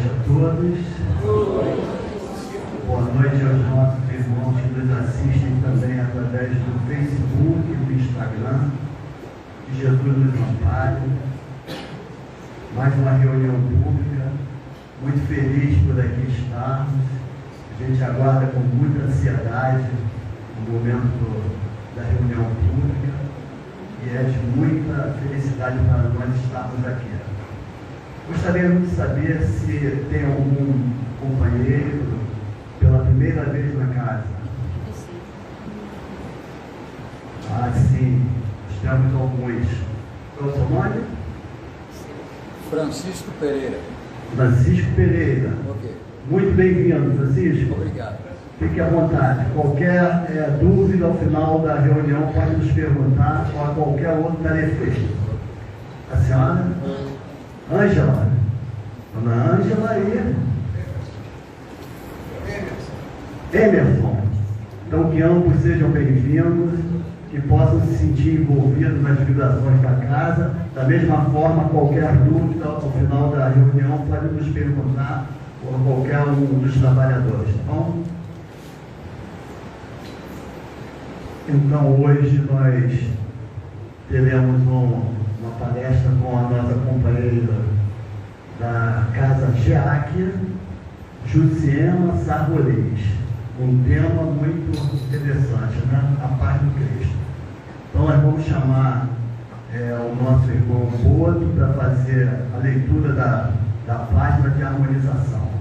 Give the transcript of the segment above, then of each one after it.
noite a todos. Boa noite aos nossos irmãos que nos assistem também através do Facebook e do Instagram. Que Jesus nos ampare. Mais uma reunião pública. Muito feliz por aqui estarmos. A gente aguarda com muita ansiedade o momento da reunião pública e é de muita felicidade para nós estarmos aqui. Gostaríamos de saber se tem algum companheiro pela primeira vez na casa. Ah, sim, temos alguns. Qual é o seu nome? Francisco Pereira. Francisco Pereira. Ok. Muito bem-vindo, Francisco. Obrigado. Fique à vontade. Qualquer dúvida ao final da reunião pode nos perguntar ou a qualquer outro tarefeiro. A senhora? Ângela. Dona Ângela e Emerson. Então que ambos sejam bem-vindos, que possam se sentir envolvidos nas vibrações da casa. Da mesma forma, qualquer dúvida ao final da reunião pode nos perguntar ou a qualquer um dos trabalhadores. Tá bom? Então hoje nós teremos uma palestra com a nossa companheira da Casa Geáquia, Jusiema Sarbolês, um tema muito interessante, né? A paz do Cristo. Então nós vamos chamar o nosso irmão Boto para fazer a leitura da página de harmonização.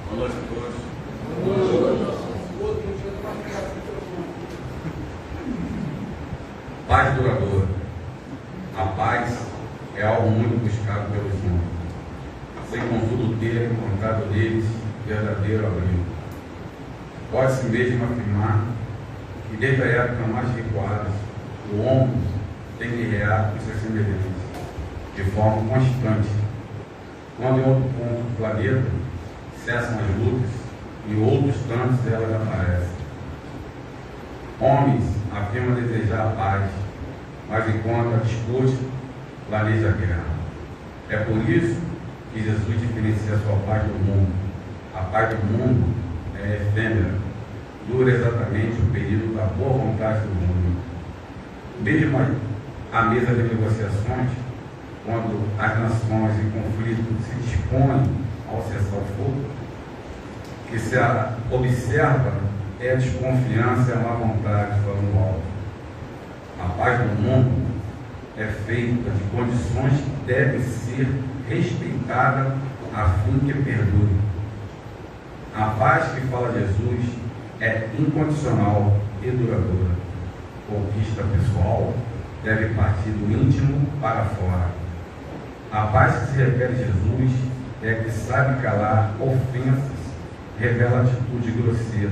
Boa noite a todos. Paz duradoura. A paz é algo muito buscado pelos homens, sem contudo ter encontrado deles verdadeiro abrigo. Pode-se mesmo afirmar que desde a época mais recuada, o homem tem guerreado com seus semelhantes, de forma constante. Quando em outro ponto do planeta cessam as lutas e outros tantos elas aparecem. Homens afirmam desejar a paz, mas enquanto a discute, planeja a guerra. É por isso que Jesus diferencia a sua paz do mundo. A paz do mundo é efêmera, dura exatamente o período da boa vontade do mundo. Mesmo à mesa de negociações, quando as nações em conflito se dispõem ao cessar o fogo, que se observa é a desconfiança e a má vontade falando alto. A paz do mundo é feita de condições que devem ser respeitadas a fim que perdure. A paz que fala Jesus é incondicional e duradoura. Conquista pessoal deve partir do íntimo para fora. A paz que se refere a Jesus é que sabe calar ofensas, revela atitude grosseira.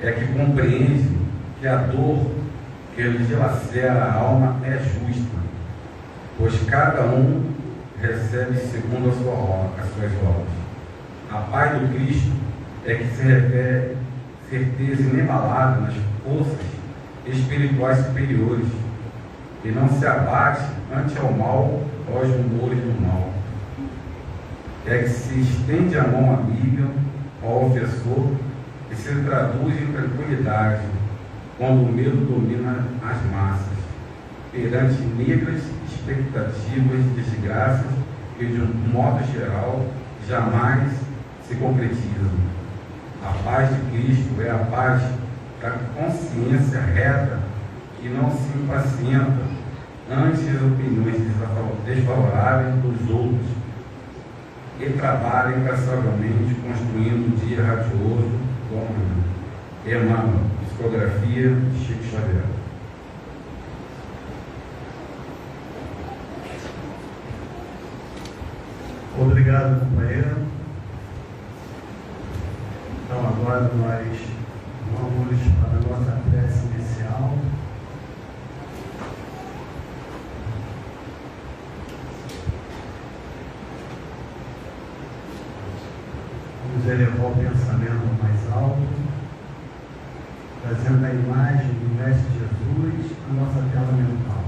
É que compreende que a dor que lhe dilacera a alma é justa, pois cada um recebe segundo as suas obras. A paz do Cristo é que se refere certeza inabalável nas forças espirituais superiores e não se abate ante ao mal ou aos rumores do mal. É que se estende a mão amiga ao ofensor e se traduz em tranquilidade quando o medo domina as massas, perante negras expectativas de desgraças que, de um modo geral, jamais se concretizam. A paz de Cristo é a paz da consciência reta que não se impacienta ante as opiniões desfavoráveis dos outros e trabalha incansavelmente construindo um dia radioso do amanhã. Emmanuel, psicografia de Chico Xavier. Obrigado, companheiro. Então agora nós vamos para a nossa prece inicial. mais alto, trazendo a imagem do Mestre Jesus à nossa tela mental.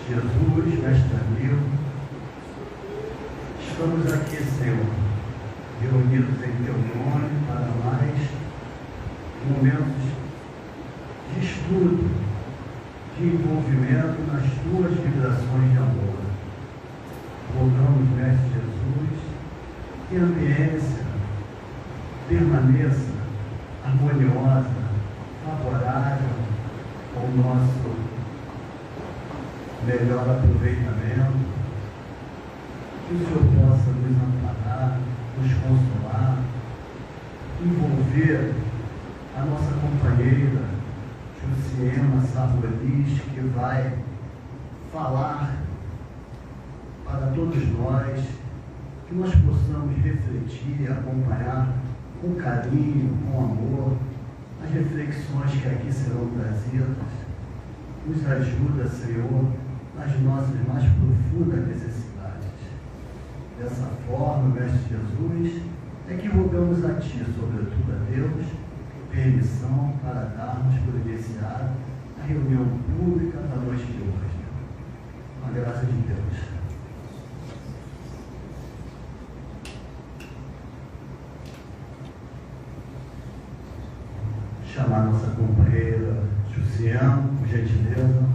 Jesus, Mestre amigo, estamos aqui, Senhor, reunidos em Teu nome para mais momentos de estudo, de envolvimento nas Tuas vibrações de amor. Rogamos, Mestre Jesus, que a ambiência permaneça harmoniosa, favorável ao nosso melhor aproveitamento, que o Senhor possa nos amparar, nos consolar, envolver a nossa companheira, Jusiema Sarrolis, que vai falar para todos nós, que nós possamos refletir, acompanhar com carinho, com amor, as reflexões que aqui serão trazidas. Nos ajuda, Senhor, nas nossas mais profundas necessidades. Dessa forma, Mestre Jesus, é que rogamos a Ti, sobretudo a Deus, permissão para darmos por iniciar a reunião pública da noite de hoje. Com a graça de Deus. Chamar nossa companheira Jusiema, por gentileza.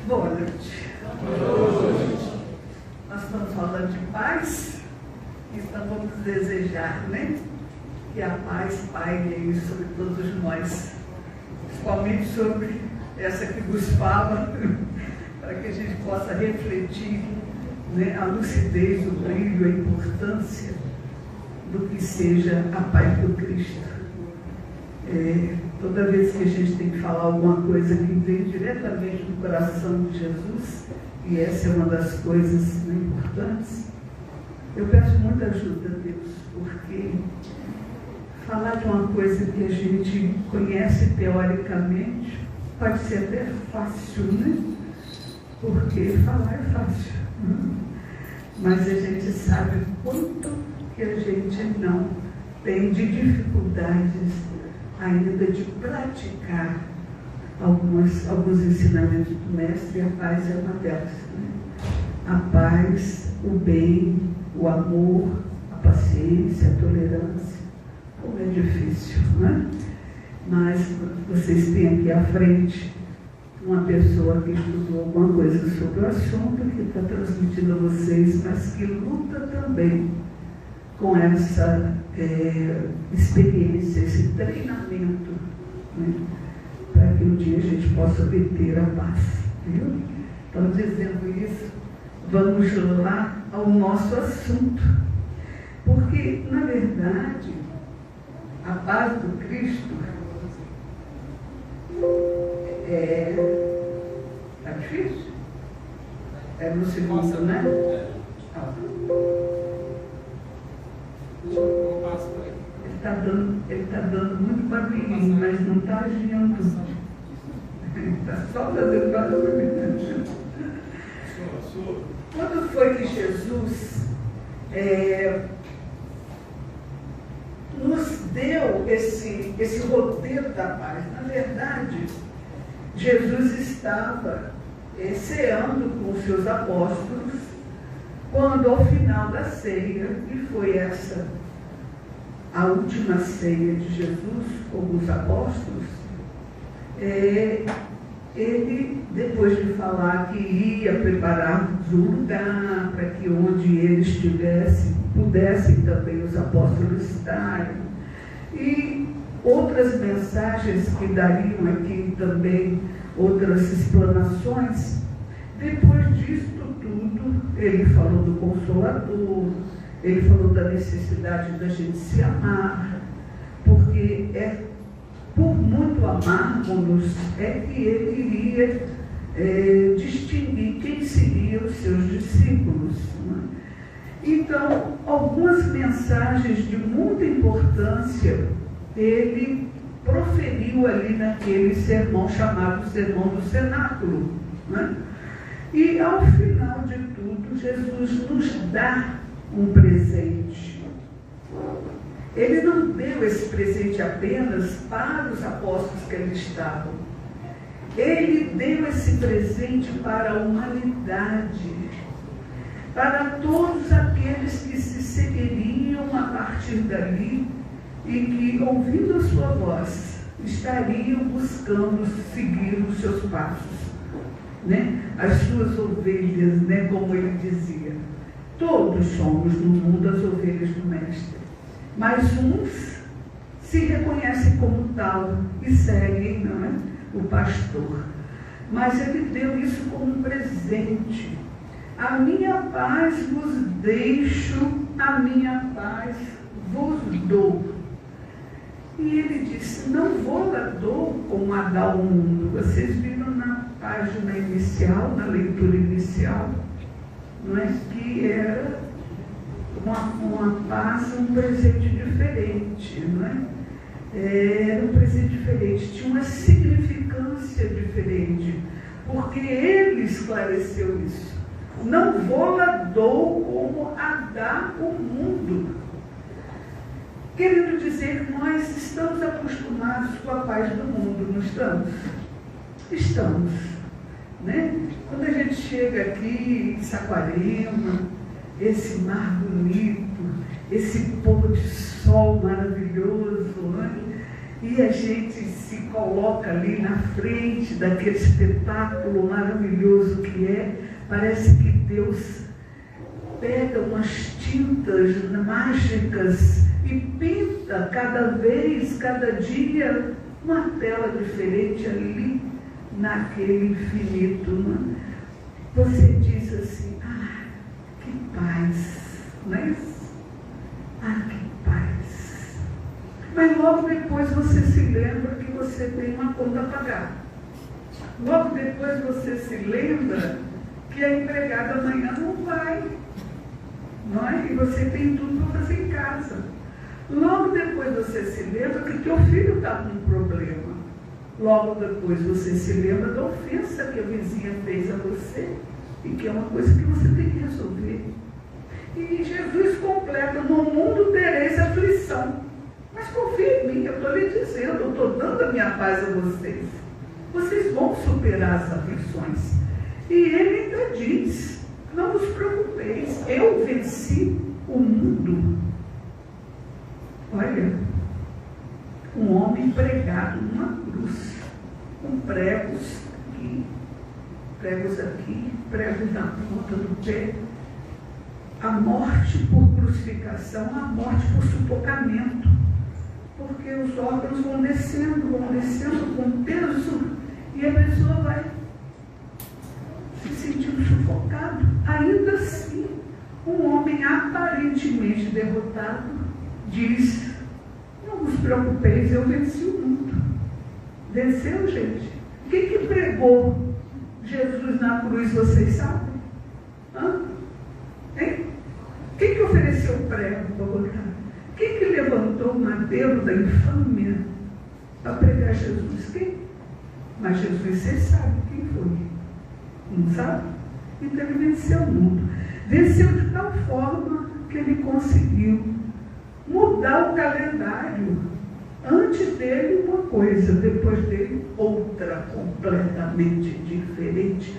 Boa noite. Nós estamos falando de paz, então vamos desejar, né? Que a paz paire sobre todos nós, principalmente sobre essa que vos fala, para que a gente possa refletir, né, a lucidez, o brilho, a importância do que seja a paz do Cristo. Toda vez que a gente tem que falar alguma coisa que vem diretamente do coração de Jesus, e essa é uma das coisas, né, importantes, eu peço muita ajuda a Deus, porque falar de uma coisa que a gente conhece teoricamente pode ser até fácil, né? Porque falar é fácil. Mas a gente sabe quanto que a gente não tem de dificuldades ainda de praticar alguns ensinamentos do Mestre, e a paz é uma delas, né? A paz, o bem, o amor, a paciência, a tolerância. Como é difícil, né? Mas vocês têm aqui à frente uma pessoa que estudou alguma coisa sobre o assunto, que está transmitindo a vocês, mas que luta também com essa experiência, esse treinamento, né? Para que um dia a gente possa obter a paz. Viu? Então, dizendo isso, vamos lá ao nosso assunto. Porque, na verdade, a paz do Cristo tá difícil? É no segundo, né? Ele está dando muito barulhinho, mas não está agindo. Ele está só fazendo barulho. Quando foi que Jesus nos deu esse roteiro da paz? Na verdade, Jesus estava ceando com os seus apóstolos, quando ao final da ceia, e foi essa a última ceia de Jesus com os apóstolos, ele, depois de falar que ia preparar um lugar para que onde ele estivesse, pudessem também os apóstolos estarem, e outras mensagens que dariam aqui também, outras explanações, depois disso tudo, ele falou do Consolador, ele falou da necessidade da gente se amar, porque por muito amarmos é que ele iria distinguir quem seriam os seus discípulos. Né? Então, algumas mensagens de muita importância ele proferiu ali naquele sermão chamado Sermão do Cenáculo, né? E ao final de tudo, Jesus nos dá um presente. Ele não deu esse presente apenas para os apóstolos que ali estavam. Ele deu esse presente para a humanidade, para todos aqueles que se seguiriam a partir dali e que, ouvindo a sua voz, estariam buscando seguir os seus passos, né? As suas ovelhas, né? Como ele dizia. Todos somos no mundo as ovelhas do Mestre, mas uns se reconhecem como tal e seguem, não é? O pastor. Mas ele deu isso como um presente. A minha paz vos deixo, a minha paz vos dou. E ele disse, não vou lá dou como a dá o mundo. Vocês viram na página inicial, na leitura inicial, não é? Que era uma paz, um presente diferente, não é? Era um presente diferente, tinha uma significância diferente, porque ele esclareceu isso. Não vou lá dou como a dá o mundo. Querendo dizer que nós estamos acostumados com a paz do mundo, não estamos? Estamos, né? Quando a gente chega aqui em Saquarema, esse mar bonito, esse pôr de sol maravilhoso, né? E a gente se coloca ali na frente daquele espetáculo maravilhoso que é, parece que Deus pega umas tintas mágicas e pinta cada vez, cada dia, uma tela diferente ali naquele infinito, né? Você diz assim, que paz, não é isso? Que paz. Mas logo depois você se lembra que você tem uma conta a pagar. Logo depois você se lembra que a empregada amanhã não vai, não é? E você tem tudo para fazer em casa. Logo depois você se lembra que teu filho está com um problema. Logo depois você se lembra da ofensa que a vizinha fez a você e que é uma coisa que você tem que resolver. E Jesus completa, no mundo tereis aflição. Mas confia em mim, eu estou lhe dizendo, eu estou dando a minha paz a vocês. Vocês vão superar as aflições. E ele ainda diz, não vos preocupeis, eu venci o mundo. Olha, um homem pregado numa cruz, com pregos aqui, pregos na ponta do pé, a morte por crucificação, a morte por sufocamento, porque os órgãos vão descendo com peso, e a pessoa vai se sentindo sufocado. Ainda assim, um homem aparentemente derrotado diz, não vos preocupeis, eu venci o mundo. Venceu, gente? O que pregou Jesus na cruz, vocês sabem? Hein? Quem ofereceu o prego para botar? Quem levantou o madeiro da infâmia para pregar Jesus? Quem? Mas Jesus, vocês sabem quem foi? Não sabe? Então ele venceu o mundo. Venceu de tal forma que ele conseguiu mudar o calendário. Antes dele uma coisa, depois dele outra, completamente diferente.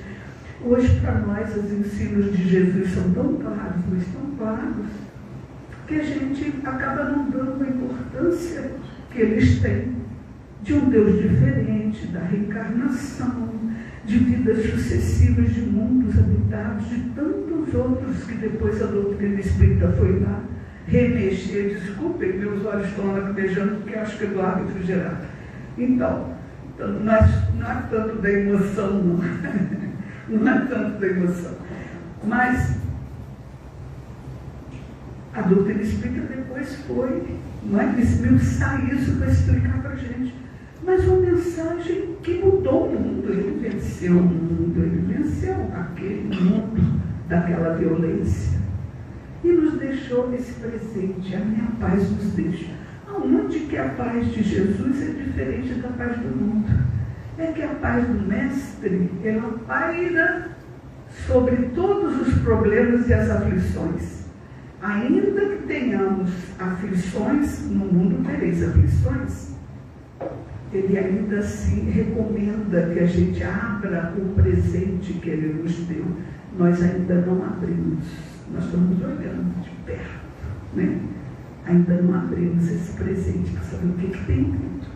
Hoje para nós os ensinos de Jesus são tão claros, mas tão claros, que a gente acaba não dando a importância que eles têm de um Deus diferente, da reencarnação, de vidas sucessivas, de mundos habitados, de tantos outros que depois a doutrina espírita foi lá remexer. Desculpem, meus olhos estão lacrimejando porque acho que é do árbitro geral. Então não é tanto da emoção, não. Não é tanto da emoção. Mas a doutrina espírita depois foi, não é? Esmiuçar isso para explicar para a gente. Mas uma mensagem que mudou o mundo. Ele venceu o mundo, ele venceu aquele mundo daquela violência. e nos deixou esse presente. A minha paz nos deixa. Aonde que a paz de Jesus é diferente da paz do mundo? É que a paz do Mestre, ela paira sobre todos os problemas e as aflições. Ainda que tenhamos aflições, no mundo tereis aflições, ele ainda assim recomenda que a gente abra o presente que ele nos deu. Nós ainda não abrimos, nós estamos olhando de perto, né? Ainda não abrimos esse presente para saber o que tem dentro.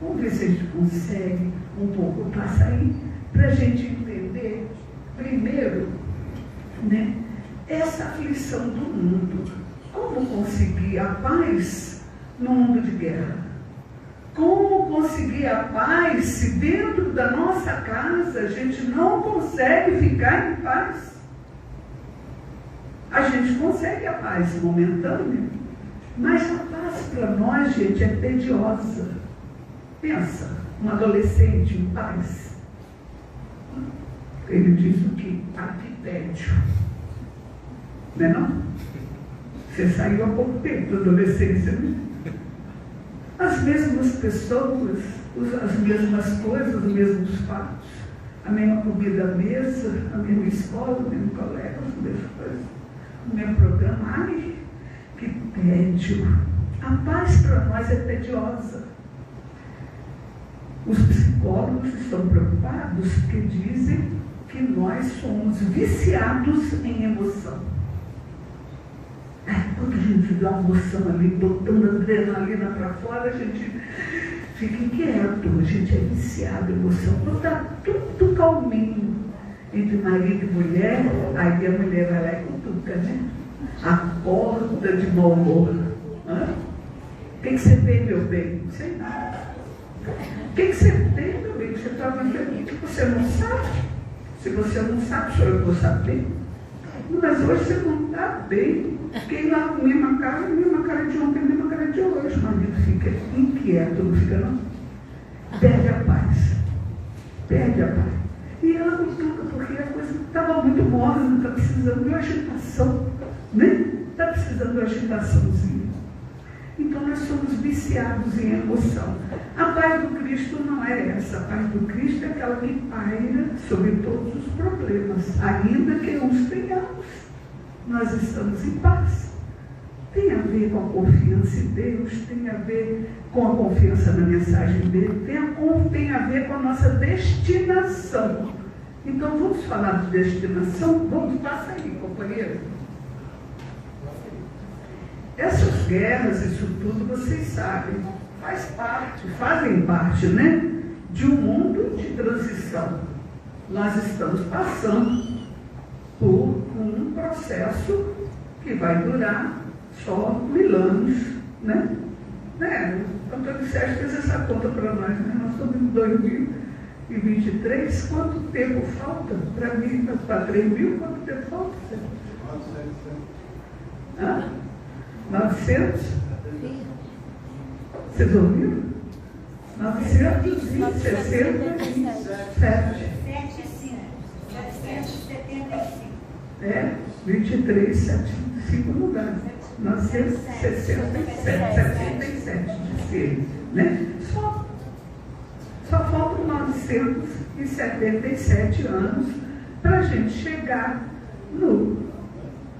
Vamos ver se a gente consegue um pouco passar aí, para a gente entender, primeiro, né, essa aflição do mundo. Como conseguir a paz no mundo de guerra? Como conseguir a paz se dentro da nossa casa a gente não consegue ficar em paz? A gente consegue a paz momentânea, mas a paz para nós, gente, é tediosa. Pensa, um adolescente em paz. Ele diz o que? Tédio. Não é não? Você saiu há pouco tempo da adolescência, né? As mesmas pessoas, as mesmas coisas, os mesmos fatos, a mesma comida à mesa, a mesma escola, o mesmo colégio, as mesmas coisas, o mesmo programa. Ai, que tédio. A paz para nós é tediosa. Os psicólogos estão preocupados porque dizem que nós somos viciados em emoção. Quando a gente dá uma emoção ali, botando a adrenalina para fora, a gente fica inquieto, a gente é viciado em emoção. Quando está tudo calminho entre marido e mulher, aí a mulher vai lá e cutuca, né? Acorda de mau humor. O que você tem, meu bem? Não sei nada. O que você tem, meu bem? Você está vivendo que você não sabe. Se você não sabe, sou eu que vou saber. Mas hoje você não está bem. Fiquei lá com a mesma cara de ontem, a mesma cara de hoje. O marido fica inquieto, não fica não? Perde a paz. Perde a paz. E ela cutuca, porque a coisa estava muito morna, está precisando de uma agitação, né? Está precisando de uma agitaçãozinha. Então nós somos viciados em emoção. A paz do Cristo não é essa. A paz do Cristo é aquela que paira sobre todos os problemas. Ainda que uns tenhamos, nós estamos em paz. Tem a ver com a confiança em Deus, tem a ver com a confiança na mensagem dele, tem a ver com a nossa destinação. Então vamos falar de destinação? Vamos, passa aí, companheiro. Essas guerras, isso tudo, vocês sabem, fazem parte, né, de um mundo de transição. Nós estamos passando por um processo que vai durar só 1000 anos, né? O Antônio Sérgio fez essa conta para nós, né? Nós estamos em 2023, quanto tempo falta para mim, para 3.000, quanto tempo falta? 900? Vocês ouviram? 967. 23, 75 lugares. 967, 77 de ser, né? Só faltam 977 anos para a gente chegar no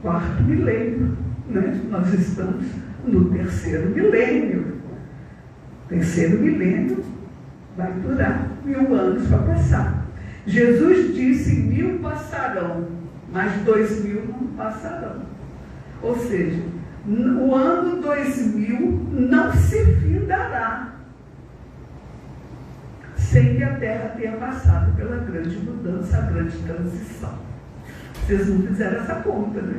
4º milênio, né? Nós estamos no 3º milênio. O 3º milênio vai durar 1000 anos para passar. Jesus disse: 1000 passarão, mas 2000 não passarão. Ou seja, o ano 2000 não se findará sem que a Terra tenha passado pela grande mudança, a grande transição. Vocês não fizeram essa conta, né?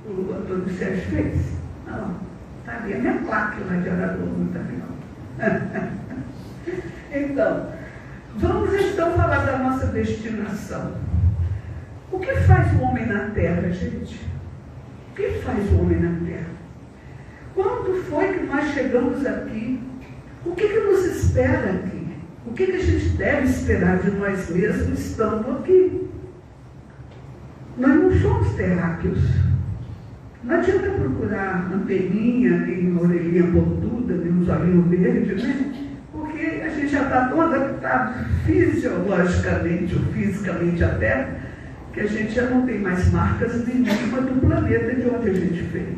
O Antônio Sérgio fez. Não, está ali a minha placa lá de Araújo, não está ali não. Então, vamos então falar da nossa destinação. O que faz o homem na Terra, gente? O que faz o homem na Terra? Quando foi que nós chegamos aqui? O que nos espera aqui? O que a gente deve esperar de nós mesmos estando aqui? Nós não somos terráqueos. Não adianta procurar anteninha, nem orelhinha pontuda, nem uns olhinhos verdes, né? Porque a gente já está tão adaptado fisiologicamente ou fisicamente até, que a gente já não tem mais marcas nenhuma do planeta de onde a gente veio.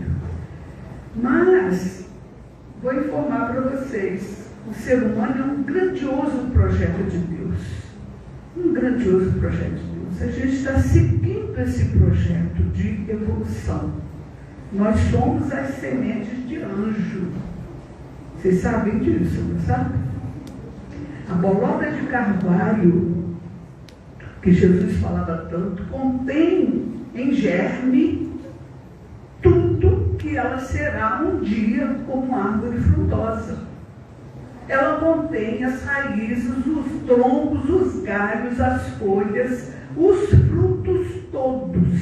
Mas, vou informar para vocês, o ser humano é um grandioso projeto de Deus. Um grandioso projeto de Deus. A gente está seguindo esse projeto de evolução. Nós somos as sementes de anjo. Vocês sabem disso, não sabem? A bolota de carvalho, que Jesus falava tanto, contém em germe tudo que ela será um dia como árvore frutosa. Ela contém as raízes, os troncos, os galhos, as folhas, os frutos todos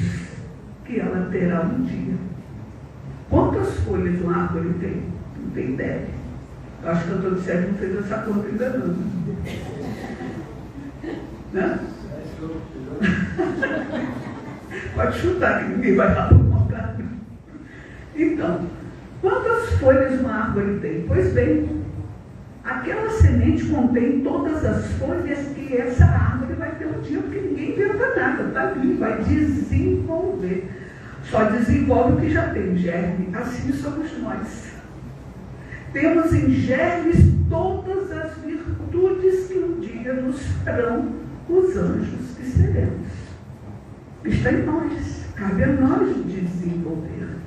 que ela terá um dia. Quantas folhas uma árvore tem? Não tem ideia. Eu acho que o Antônio Sérgio não fez essa conta ainda não. Né? Pode chutar que ninguém vai dar por conta. Então, quantas folhas uma árvore tem? Pois bem, aquela semente contém todas as folhas que essa árvore vai ter um dia, porque ninguém inventa nada, está ali, vai desenvolver. Só desenvolve o que já tem germe. Assim somos nós. Temos em germes todas as virtudes que um dia nos farão os anjos que seremos. Está em nós. Cabe a nós desenvolvermos.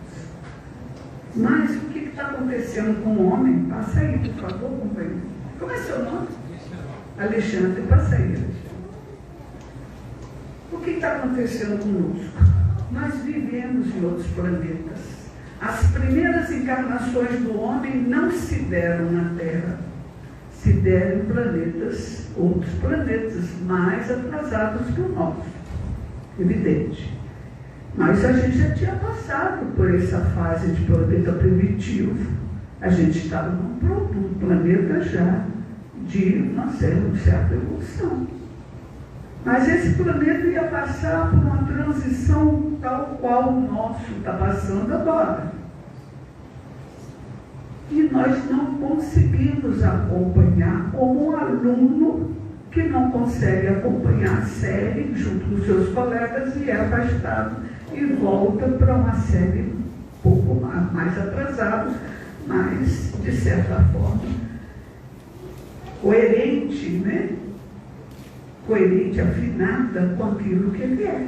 Mas o que está acontecendo com o homem? Passa aí, por favor, companheiro. Como é seu nome? Alexandre, passa aí, Alexandre. O que está acontecendo conosco? Nós vivemos em outros planetas. As primeiras encarnações do homem não se deram na Terra. Se deram em planetas, outros planetas, mais atrasados que o nosso. Evidente. Mas a gente já tinha passado por essa fase de planeta primitivo. A gente estava num planeta já de uma certa evolução. Mas esse planeta ia passar por uma transição tal qual o nosso está passando agora. E nós não conseguimos acompanhar, como um aluno que não consegue acompanhar a série junto com seus colegas e é afastado e volta para uma série um pouco mais atrasada, mas, de certa forma, coerente, né? Coerente, afinada com aquilo que ele é.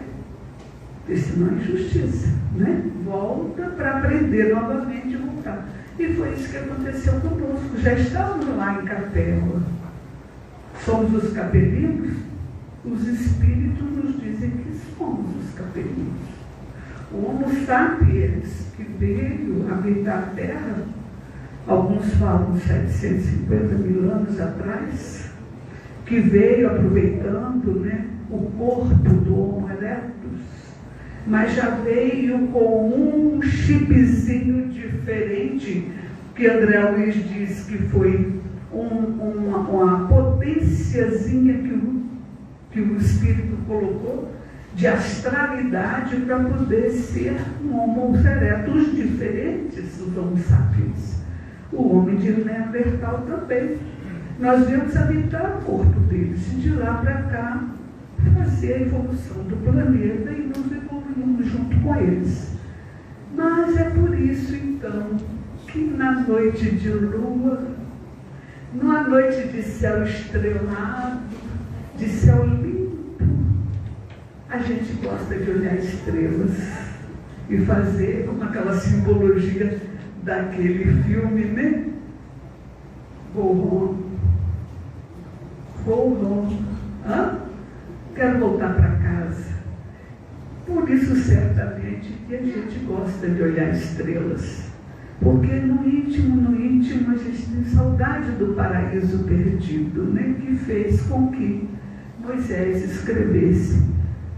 Porque senão é injustiça, né? Volta para aprender novamente e voltar. E foi isso que aconteceu conosco. Já estávamos lá em Capela. Somos os capelinos? Os espíritos nos dizem que somos os capelinos. O Homo sapiens, que veio habitar a Terra, alguns falam 750 mil anos atrás, que veio aproveitando, né, o corpo do Homo erectus, mas já veio com um chipzinho diferente, que André Luiz diz que foi uma potênciazinha que o Espírito colocou de astralidade para poder ser um Homo erectus diferentes dos Homo sapiens. O homem de Neandertal também. Nós viemos habitar o corpo deles e de lá para cá fazer a evolução do planeta e nos evoluímos junto com eles. Mas é por isso, então, que na noite de lua, numa noite de céu estrelado, de céu limpo, a gente gosta de olhar estrelas e fazer como aquela simbologia daquele filme, né? Go home. Quero voltar para casa. Por isso, certamente, que a gente gosta de olhar estrelas. Porque no íntimo, a gente tem saudade do paraíso perdido, né? Que fez com que Moisés escrevesse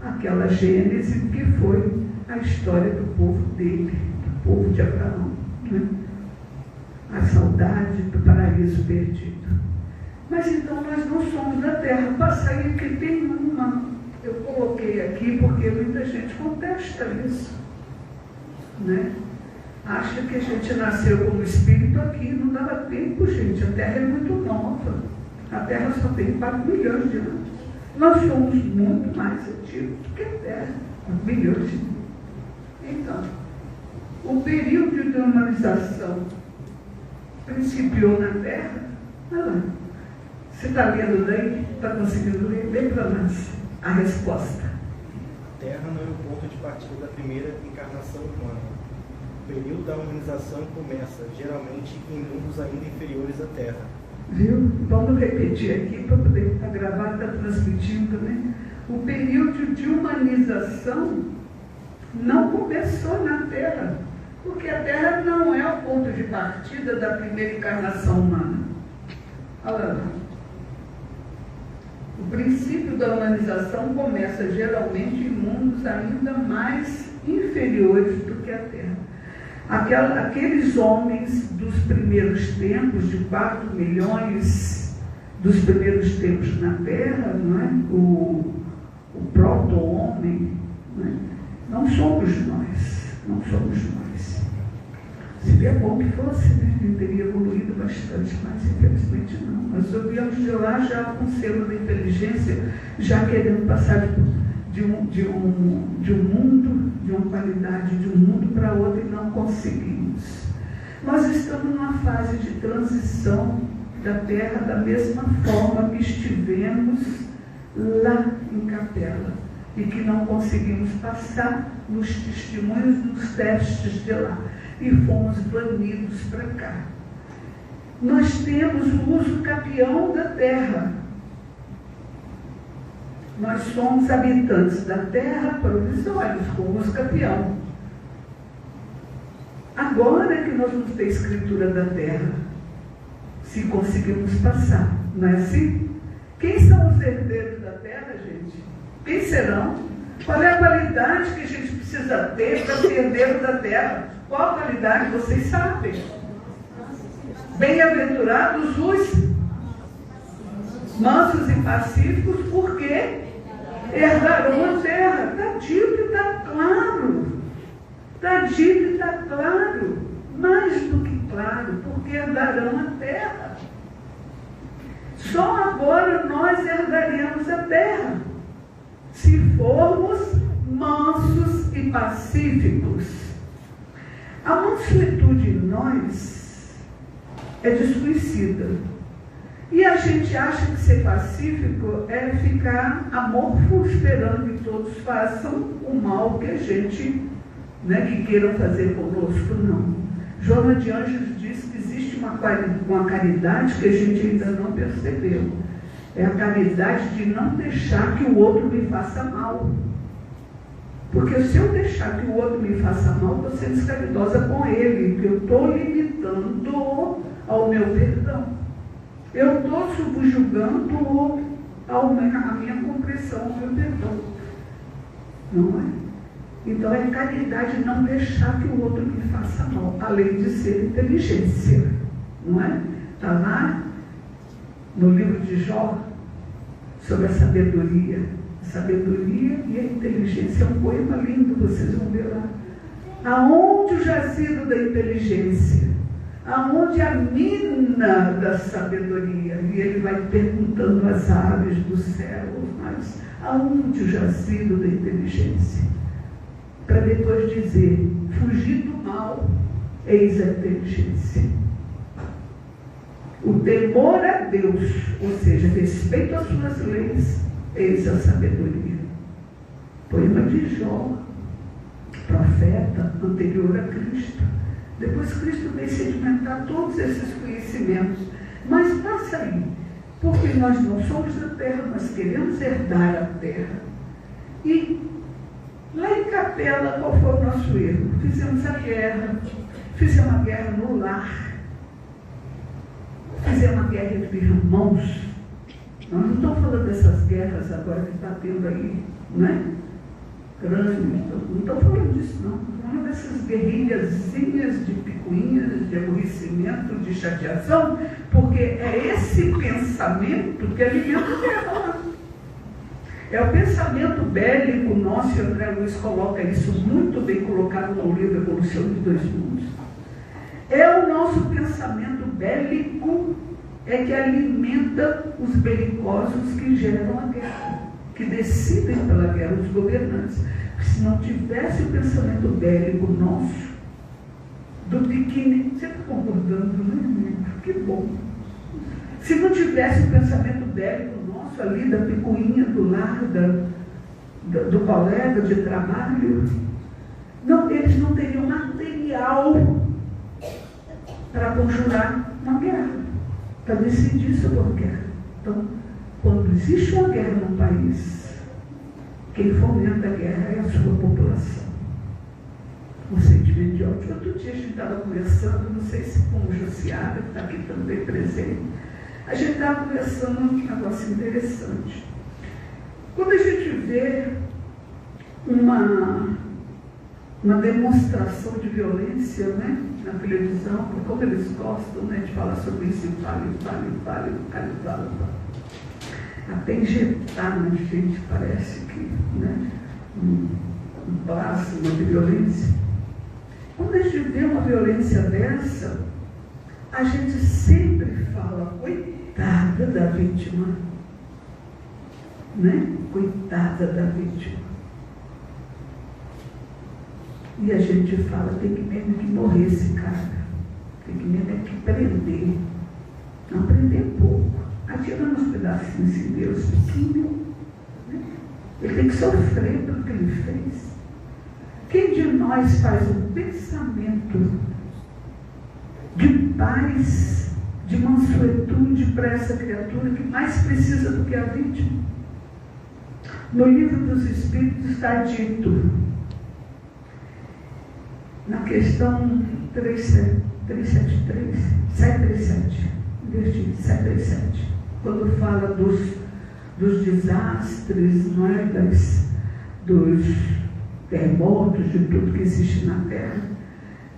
aquela Gênese que foi a história do povo dele, do povo de Abraão, né? A saudade do paraíso perdido. Mas então nós não somos da Terra. Passa aí que tem uma, eu coloquei aqui porque muita gente contesta isso, né? acha que a gente nasceu como espírito aqui. Não dava tempo, gente. A Terra é muito nova. A Terra só tem 4 milhões de anos. Nós somos muito mais antigos do que a Terra. 4 milhões de anos. Então, o período de humanização principiou na Terra. Olha lá. Você está lendo daí? Está conseguindo ler? Lê para nós a resposta. A Terra não é o ponto de partida da primeira encarnação humana. O período da humanização começa, geralmente, em mundos ainda inferiores à Terra. Viu? Vamos repetir aqui para poder estar gravado, está transmitindo, né? O período de humanização não começou na Terra, porque a Terra não é o ponto de partida da primeira encarnação humana. Olha lá. O princípio da humanização começa geralmente em mundos ainda mais inferiores do que a Terra. Aqueles homens dos primeiros tempos, de 4 milhões dos primeiros tempos na Terra, não é? O proto-homem, não é? Não somos nós, não somos nós. Seria bom que fosse, né? Ele teria evoluído bastante, mas infelizmente não. Nós viemos de lá já com o selo da inteligência, já querendo passar de um mundo, de uma qualidade de um mundo para outro e não conseguimos. Nós estamos numa fase de transição da Terra da mesma forma que estivemos lá em Capela e que não conseguimos passar nos testemunhos, nos testes de lá e fomos banidos para cá. Nós temos o uso capião da Terra. Nós somos habitantes da Terra provisórios, com o uso capião. Agora é que nós vamos ter escritura da Terra, se conseguirmos passar, não é assim? Quem são os herdeiros da Terra, gente? Quem serão? Qual é a qualidade que a gente precisa ter para ser herdeiro da Terra? Qual a qualidade? Vocês sabem. Bem-aventurados os mansos e pacíficos, porque herdarão a terra. Está dito e está claro. Está dito e está claro. Mais do que claro, porque herdarão a terra. Só agora nós herdaremos a terra, se formos mansos e pacíficos. A mansuetude em nós é desconhecida. E a gente acha que ser pacífico é ficar amorfo, esperando que todos façam o mal que a gente, que queiram fazer conosco. Não. Joana de Ângeles diz que existe uma caridade que a gente ainda não percebeu. É a caridade de não deixar que o outro me faça mal. Porque se eu deixar que o outro me faça mal, estou sendo descaridosa com ele, porque eu estou limitando ao meu perdão. Eu estou subjugando a minha compreensão, ao meu perdão. Não é? Então é caridade não deixar que o outro me faça mal, além de ser inteligência. Não é? Está lá no livro de Jó, sobre a sabedoria. Sabedoria e a inteligência. É um poema lindo, vocês vão ver lá. Aonde o jazido da inteligência? Aonde a mina da sabedoria? E ele vai perguntando às aves do céu, mas aonde o jazido da inteligência? Para depois dizer, fugir do mal, eis a inteligência. O temor a Deus, ou seja, respeito às suas leis, eis a sabedoria. Poema de Jó, profeta anterior a Cristo. Depois Cristo veio sedimentar todos esses conhecimentos. Mas passa aí, porque nós não somos da terra, nós queremos herdar a terra. E lá em Capela, qual foi o nosso erro? Fizemos a guerra no lar. Fizemos a guerra entre irmãos. Nós não estamos falando dessas guerras agora que está tendo aí, não é? Grande, não estamos falando disso, não. Estamos falando dessas guerrilhazinhas de picuinhas, de aborrecimento, de chateação, porque é esse pensamento que alimenta a guerra. É o pensamento bélico nosso, e André Luiz coloca isso muito bem colocado no livro Evolução dos Dois Mundos. É o nosso pensamento bélico que alimenta os belicosos que geram a guerra, que decidem pela guerra, os governantes. Se não tivesse o pensamento bélico nosso, do biquíni, você está concordando, né? Que bom. Se não tivesse o pensamento bélico nosso ali, da picuinha do lar, do colega de trabalho, não, eles não teriam material para conjurar uma guerra, para decidir sobre uma guerra. Então, quando existe uma guerra no país, quem fomenta a guerra é a sua população. O sentimento de ódio. Outro dia a gente estava conversando, não sei se com o Josiara, que está aqui também presente, a gente estava conversando um negócio interessante. Quando a gente vê uma demonstração de violência, né, na televisão, como eles gostam, né, de falar sobre isso, e fala. Até injetar na gente, parece que, né, um plasma de violência. Quando a gente vê uma violência dessa, a gente sempre fala, coitada da vítima, né? Coitada da vítima. E a gente fala, tem que mesmo que morrer esse cara, tem que mesmo que prender. Não prender pouco, atirando uns pedacinhos em Deus pequeno, né? Ele tem que sofrer pelo que ele fez. Quem de nós faz um pensamento de paz, de mansuetude para essa criatura que mais precisa do que a vítima? No livro dos Espíritos está dito, na questão 737, quando fala dos desastres, não é? Dos terremotos, de tudo que existe na Terra.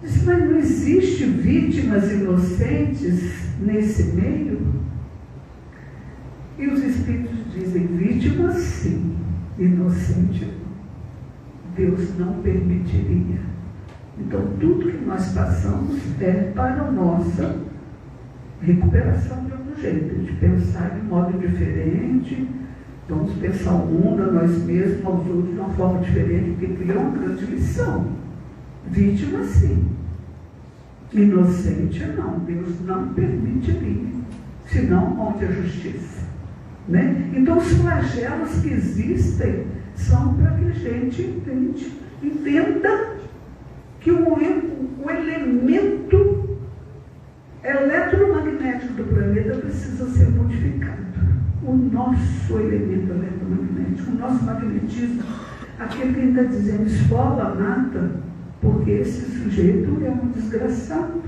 Diz, mas não existe vítimas inocentes nesse meio? E os Espíritos dizem, vítimas sim, inocente não. Deus não permitiria. Então, tudo que nós passamos é para a nossa recuperação de algum jeito, de pensar de modo diferente. Vamos pensar o mundo, a nós mesmos, aos outros, de uma forma diferente, porque criou uma grande lição. Vítima, sim. Inocente, não. Deus não permitiria. Senão, onde a justiça? Né? Então, os flagelos que existem são para que a gente entenda que o elemento eletromagnético do planeta precisa ser modificado. O nosso elemento eletromagnético, o nosso magnetismo, aquele que está dizendo esfola, mata, porque esse sujeito é um desgraçado.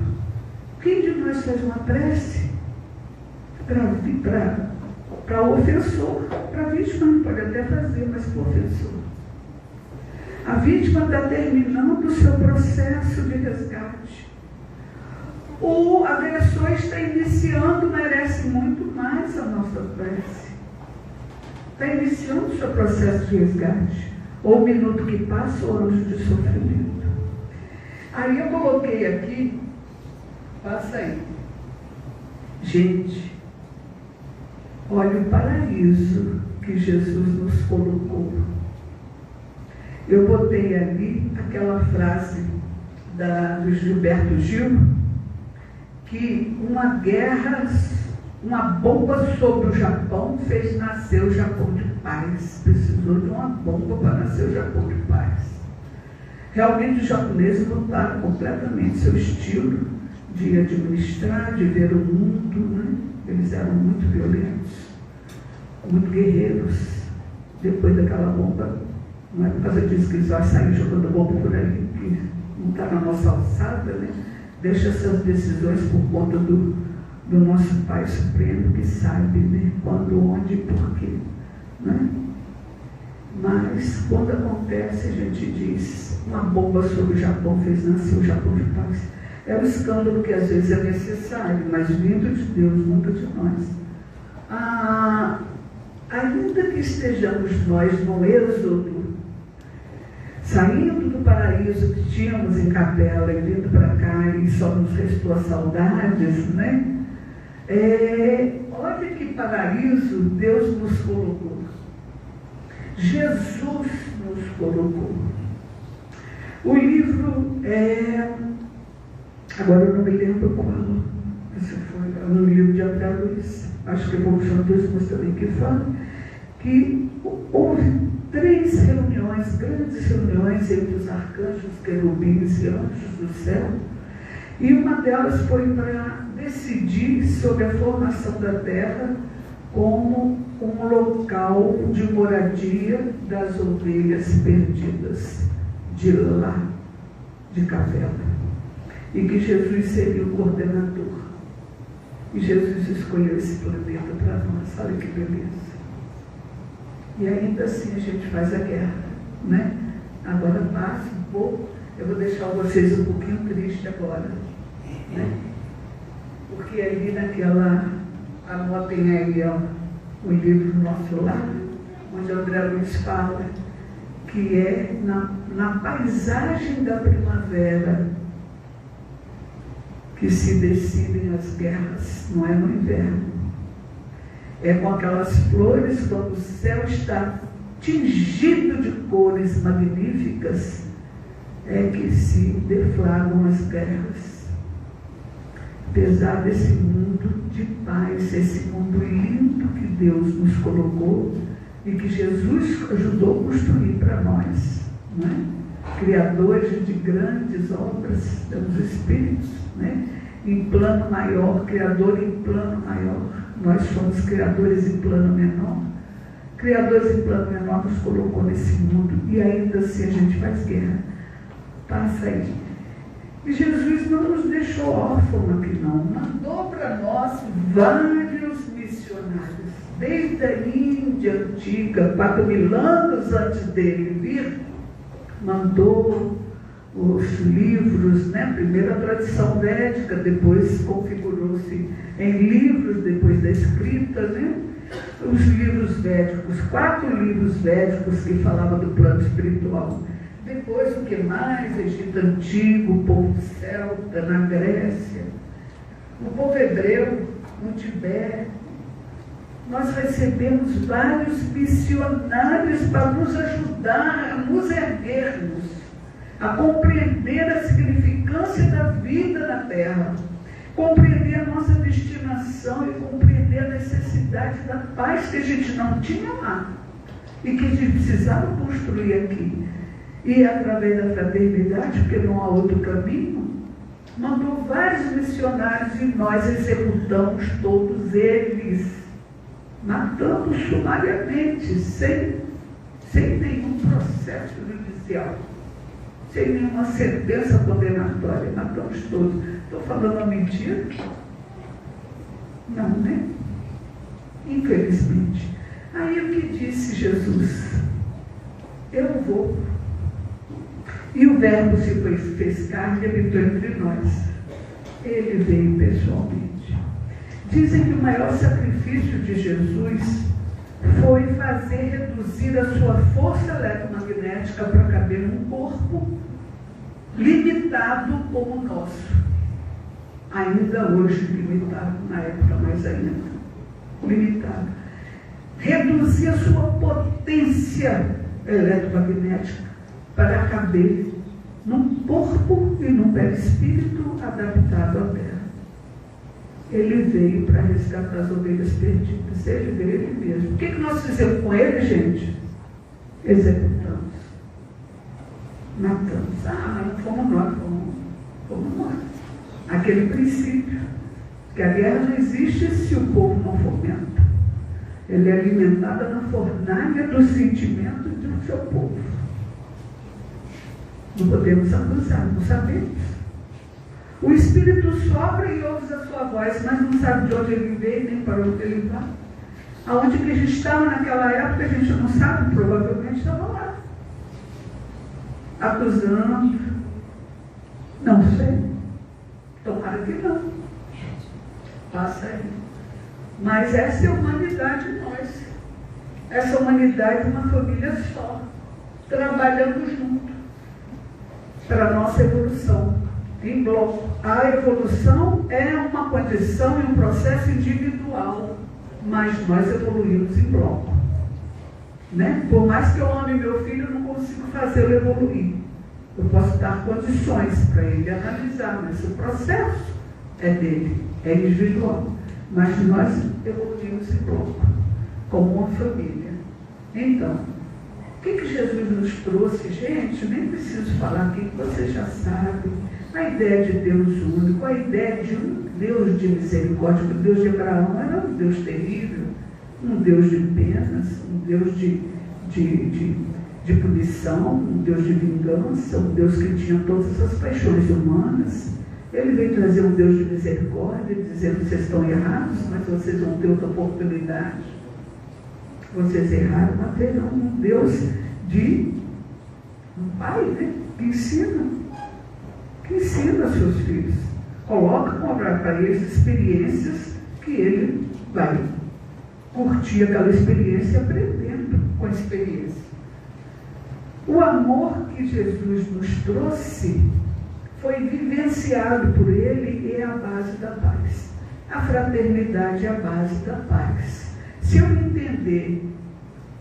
Quem de nós faz uma prece para o ofensor? Para a vítima não pode até fazer, mas para o ofensor. A vítima está terminando o seu processo de resgate. O agressor está iniciando, merece muito mais a nossa prece. Está iniciando o seu processo de resgate. Ou o minuto que passa, ou anjo de sofrimento. Aí eu coloquei aqui, passa aí. Gente, olha o paraíso que Jesus nos colocou. Eu botei ali aquela frase do Gilberto Gil, que uma guerra, uma bomba sobre o Japão fez nascer o Japão de paz. Precisou de uma bomba para nascer o Japão de paz. Realmente os japoneses mudaram completamente seu estilo de administrar, de ver o mundo, né? Eles eram muito violentos, muito guerreiros. Depois daquela bomba, não é por causa disso que eles vão sair jogando bomba por aí, que não está na nossa alçada, né? Deixa essas decisões por conta do nosso Pai Supremo, que sabe, né? Quando, onde e porquê, né? Mas quando acontece, a gente diz, uma bomba sobre o Japão fez nascer o Japão de paz. É um escândalo que às vezes é necessário, mas vindo de Deus, nunca de nós. Ainda que que estejamos nós no êxodo, saindo do paraíso que tínhamos em Capela e vindo para cá e só nos restou as saudades, né? Olha que paraíso Deus nos colocou. Jesus nos colocou. O livro agora eu não me lembro qual, se foi no livro de André Luiz, acho que é Bom Santos, mas também que fala, que houve 3 reuniões, grandes reuniões entre os arcanjos, querubins e anjos do céu, e uma delas foi para decidir sobre a formação da terra como um local de moradia das ovelhas perdidas de lá, de Capela, e que Jesus seria o coordenador. E Jesus escolheu esse planeta para nós, olha que beleza. E ainda assim a gente faz a guerra, né? Agora passa um pouco, eu vou deixar vocês um pouquinho tristes agora, né? Porque ali naquela, anotem aí, ó, o livro Nosso Lar, onde André Luiz fala que é na paisagem da primavera que se decidem as guerras, não é no inverno. É com aquelas flores, quando o céu está tingido de cores magníficas, é que se deflagram as guerras. Apesar desse mundo de paz, esse mundo lindo que Deus nos colocou e que Jesus ajudou a construir para nós, não é? Criadores de grandes obras dos Espíritos, né? Em plano maior, criador em plano maior. Nós somos criadores em plano menor. Criadores em plano menor nos colocou nesse mundo e ainda assim a gente faz guerra. Passa aí. E Jesus não nos deixou órfãos aqui não. Mandou para nós vários missionários. Desde a Índia antiga, 4.000 anos antes dele vir, mandou os livros, né? Primeiro a tradição védica, depois configurou-se em livros, depois da escrita, né? Os livros védicos, 4 livros védicos que falavam do plano espiritual. Depois o que mais? Egito Antigo, o povo celta na Grécia, o povo hebreu no Tibete. Nós recebemos vários missionários para nos ajudar a nos erguermos, a compreender a significância da vida na Terra, compreender a nossa destinação e compreender a necessidade da paz que a gente não tinha lá e que a gente precisava construir aqui. E através da fraternidade, porque não há outro caminho, mandou vários missionários e nós executamos todos eles, matando sumariamente, sem nenhum processo judicial, sem nenhuma sentença condenatória, matamos todos. Estou falando uma mentira? Não, né? Infelizmente. Aí o que disse Jesus? Eu vou. E o Verbo se fez carne e habitou entre nós. Ele veio pessoalmente. Dizem que o maior sacrifício de Jesus foi fazer reduzir a sua força eletromagnética para caber num corpo limitado como o nosso. Ainda hoje limitado, na época mais ainda. Limitado. Reduzir a sua potência eletromagnética para caber num corpo e num perispírito adaptado à Terra. Ele veio para resgatar as ovelhas perdidas. Ele veio ele mesmo. O que nós fizemos com ele, gente? Executamos. Matamos. Mas não fomos nós, fomos nós. Aquele princípio, que a guerra não existe se o povo não fomenta. Ele é alimentada na fornalha dos sentimentos do seu povo. Não podemos acusar, não sabemos. O Espírito sopra e ouve a sua voz, mas não sabe de onde ele veio, nem para onde ele vai. Aonde que a gente estava naquela época, a gente não sabe, provavelmente estava lá. Acusando. Não sei. Tomara que não. Passa aí. Mas essa é a humanidade de nós. essa humanidade uma família só, trabalhando junto para a nossa evolução, em bloco. A evolução é uma condição e um processo individual, mas nós evoluímos em bloco. Né? Por mais que eu ame meu filho, eu não consigo fazê-lo evoluir. Eu posso dar condições para ele analisar, mas o processo é dele, é individual. Mas nós evoluímos em bloco, como uma família. Então, o que Jesus nos trouxe, gente? Nem preciso falar aqui, você já sabe. A ideia de Deus único, a ideia de um Deus de misericórdia, o Deus de Abraão era um Deus terrível, um Deus de penas, um Deus de punição, um Deus de vingança, um Deus que tinha todas as paixões humanas. Ele veio trazer um Deus de misericórdia, dizendo: vocês estão errados, mas vocês vão ter outra oportunidade. Vocês erraram, mas terão um Deus de um pai, né? Que ensina aos seus filhos. Coloca para eles experiências que ele vai curtir aquela experiência aprendendo com a experiência. O amor que Jesus nos trouxe foi vivenciado por ele e é a base da paz. A fraternidade é a base da paz. Se eu entender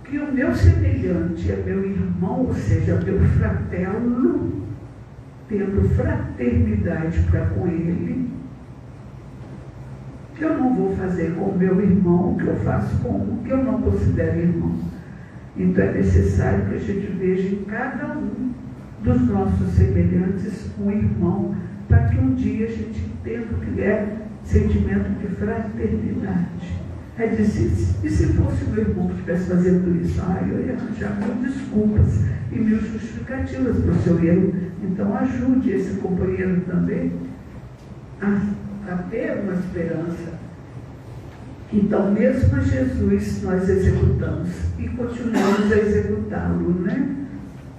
que o meu semelhante é meu irmão, ou seja, meu fraterno, tendo fraternidade para com ele, que eu não vou fazer com o meu irmão o que eu faço com um que eu não considero irmão. Então é necessário que a gente veja em cada um dos nossos semelhantes um irmão, para que um dia a gente entenda o que é sentimento de fraternidade. É dizer, e se fosse o meu irmão que estivesse fazendo isso? Eu ia arranjar mil desculpas e mil justificativas para o seu erro. Então ajude esse companheiro também a ter uma esperança. Então, mesmo a Jesus nós executamos e continuamos a executá-lo, né?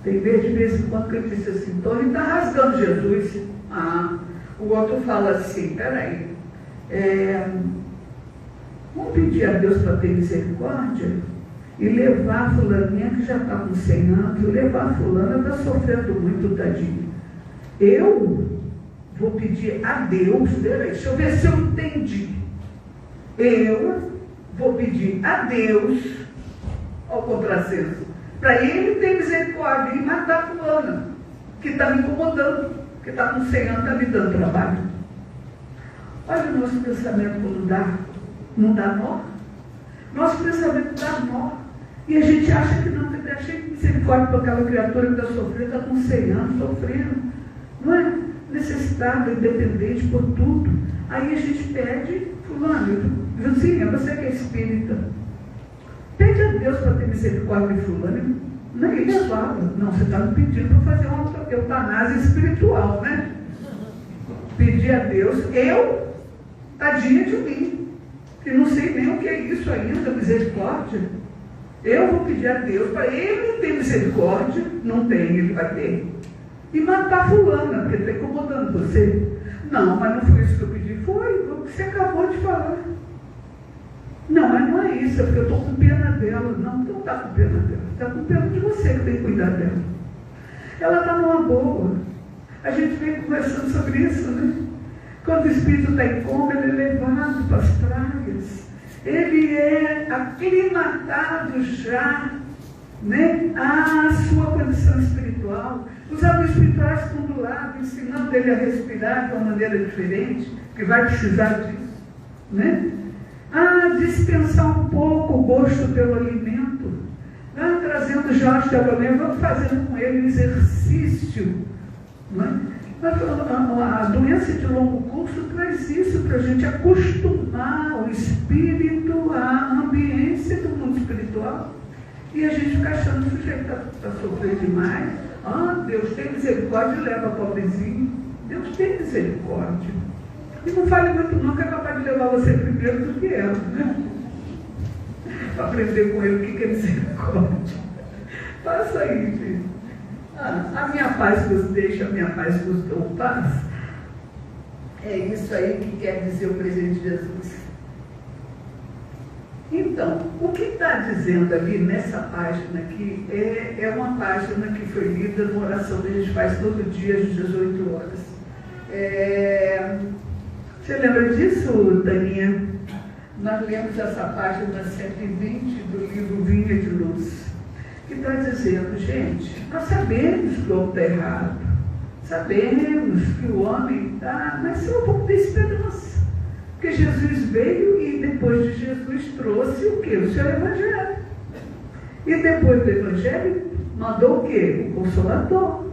Tem de vez em quando que ele diz assim: então ele está rasgando Jesus. O outro fala assim: peraí, vamos pedir a Deus para ter misericórdia e levar a fulaninha que já está com 100 anos, levar a fulana está sofrendo muito, tadinho. Eu vou pedir a Deus, deixa eu ver se eu entendi. Eu vou pedir a Deus, ao contrassenso, para ele ter misericórdia e matar a fulana, que está me incomodando, que está com 100 anos, está me dando trabalho. Olha o nosso pensamento quando não dá nó. Nosso pensamento dá nó. E a gente acha que não, que deixa misericórdia para aquela criatura que está sofrendo, está com 100 anos sofrendo. Não é? Necessitado, independente por tudo. Aí a gente pede: fulano, Josinha, você que é espírita, pede a Deus para ter misericórdia de fulano. Não, ele fala: não, você está me pedindo para fazer uma eutanásia espiritual, né? Pedir a Deus, tadinha de mim, que não sei nem o que é isso ainda, misericórdia. Eu vou pedir a Deus para ele ter misericórdia, não tem, ele vai ter. E matar fulana, porque está incomodando você. Não, mas não foi isso que eu pedi. Foi o que você acabou de falar. Não, mas não é isso, é porque eu estou com pena dela. Não, tu não está com pena dela. Está com pena de você que tem que cuidar dela. Ela está numa boa. A gente vem conversando sobre isso, né? Quando o espírito está em coma, ele é levado para as praias. Ele é aclimatado já, né, à sua condição espiritual. Os amigos espirituais estão do lado, ensinando ele a respirar de uma maneira diferente, que vai precisar disso, né? Dispensar um pouco o gosto pelo alimento, trazendo já os teologia, vamos fazendo com ele um exercício, não é? A doença de longo curso traz isso para a gente acostumar o espírito à ambiência do mundo espiritual. E a gente fica achando que o sujeito está sofrendo demais. Deus tem misericórdia e leva a pobrezinho. Deus tem misericórdia. E não fale muito não, que é capaz de levar você primeiro do que ela, né? Para aprender com ele o que é misericórdia. Faça aí, gente. A minha paz vos deixa, a minha paz vos dou paz. É isso aí que quer dizer o presente de Jesus. Então, o que está dizendo ali nessa página aqui é uma página que foi lida numa oração que a gente faz todo dia às 18 horas. Você lembra disso, Taninha? Nós lemos essa página 120 do livro Vinha de Luz, que está dizendo, gente, nós sabemos que o homem está errado, sabemos que o homem está, mas só vamos ter esperança. Porque Jesus veio e depois de Jesus trouxe o quê? O seu Evangelho. E depois do Evangelho mandou o quê? O Consolador.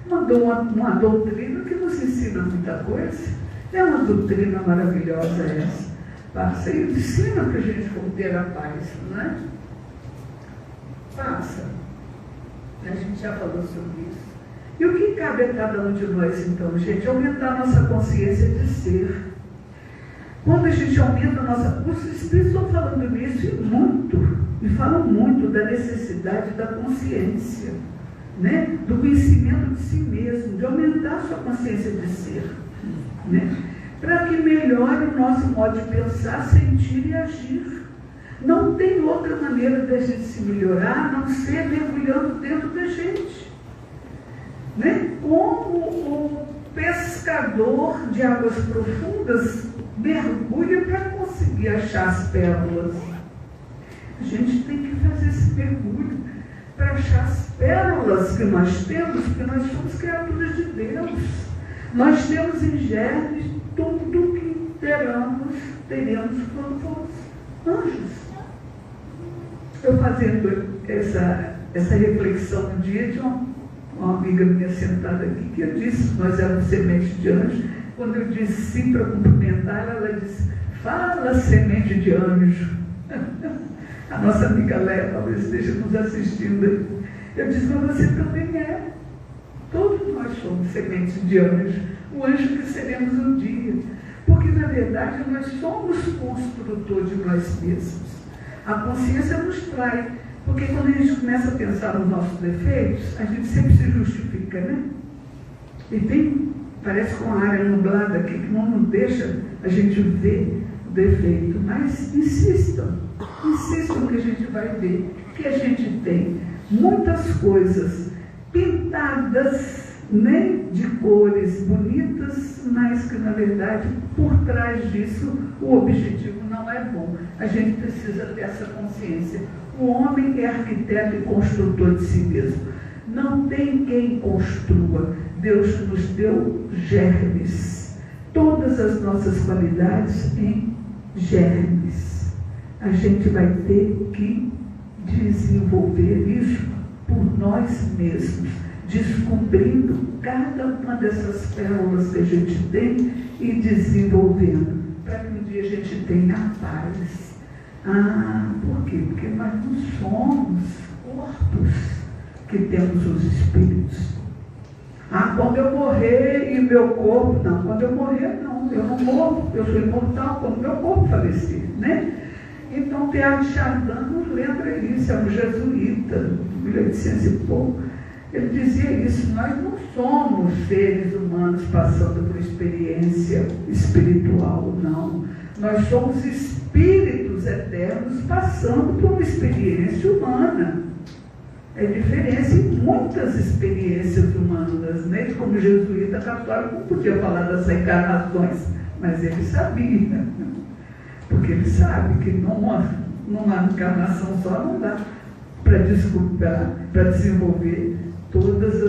Mandou uma doutrina que nos ensina muita coisa. É uma doutrina maravilhosa essa. Passa e ensina para a gente como ter a paz, não é? Passa. A gente já falou sobre isso. E o que cabe a cada um de nós, então, gente? Aumentar a nossa consciência de ser. Quando a gente aumenta a nossa... Os Espíritos estão falando nisso e falam muito da necessidade da consciência, né? Do conhecimento de si mesmo, de aumentar a sua consciência de ser, né? Para que melhore o nosso modo de pensar, sentir e agir. Não tem outra maneira da gente se melhorar, a não ser mergulhando dentro da gente, né? Como o pescador de águas profundas mergulha para conseguir achar as pérolas. A gente tem que fazer esse mergulho para achar as pérolas que nós temos, porque nós somos criaturas de Deus. Nós temos em germes tudo que teremos quando formos anjos. Eu fazendo essa reflexão no dia de uma amiga minha sentada aqui, que eu disse, nós éramos sementes de anjo. Quando eu disse sim para cumprimentar, ela disse, fala semente de anjo. A nossa amiga Léa talvez esteja nos assistindo. Eu disse, mas você também é. Todos nós somos sementes de anjo. O anjo que seremos um dia. Porque, na verdade, nós somos construtor de nós mesmos. A consciência nos trai. Porque quando a gente começa a pensar nos nossos defeitos, a gente sempre se justifica, né? E parece com a área nublada aqui, que não nos deixa a gente ver o defeito. Mas insistam que a gente vai ver que a gente tem muitas coisas pintadas, né, de cores bonitas, mas que, na verdade, por trás disso, o objetivo não é bom. A gente precisa ter essa consciência. O homem é arquiteto e construtor de si mesmo. Não tem quem construa. Deus nos deu germes. Todas as nossas qualidades em germes. A gente vai ter que desenvolver isso por nós mesmos, descobrindo cada uma dessas pérolas que a gente tem e desenvolvendo, para que um dia a gente tenha a paz. Por quê? Porque nós não somos corpos que temos os espíritos. Quando eu morrer e meu corpo... Não, quando eu morrer, não. Eu não morro, eu sou imortal quando meu corpo falecer, né? Então, Teilhard de Chardin nos lembra isso, é um jesuíta, 1800 e pouco. Ele dizia isso, nós não somos seres humanos passando por experiência espiritual, não. Nós somos espíritos eternos passando por uma experiência humana. É diferença em muitas experiências humanas, né? Como o jesuíta católico não podia falar das reencarnações, mas ele sabia. Porque ele sabe que numa encarnação só não dá para desenvolver todos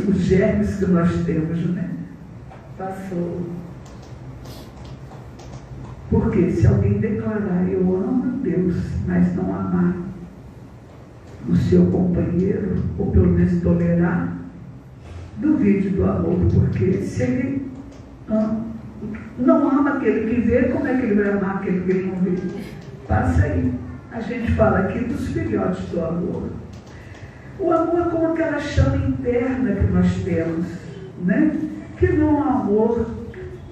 os germes que nós temos, né? Passou. Porque se alguém declarar, eu amo a Deus, mas não amar o seu companheiro, ou pelo menos tolerar, duvide do amor, porque se ele não ama aquele que vê, como é que ele vai amar aquele que ele não vê? Passa aí. A gente fala aqui dos filhotes do amor. O amor é como aquela chama interna que nós temos, né? Que não é um amor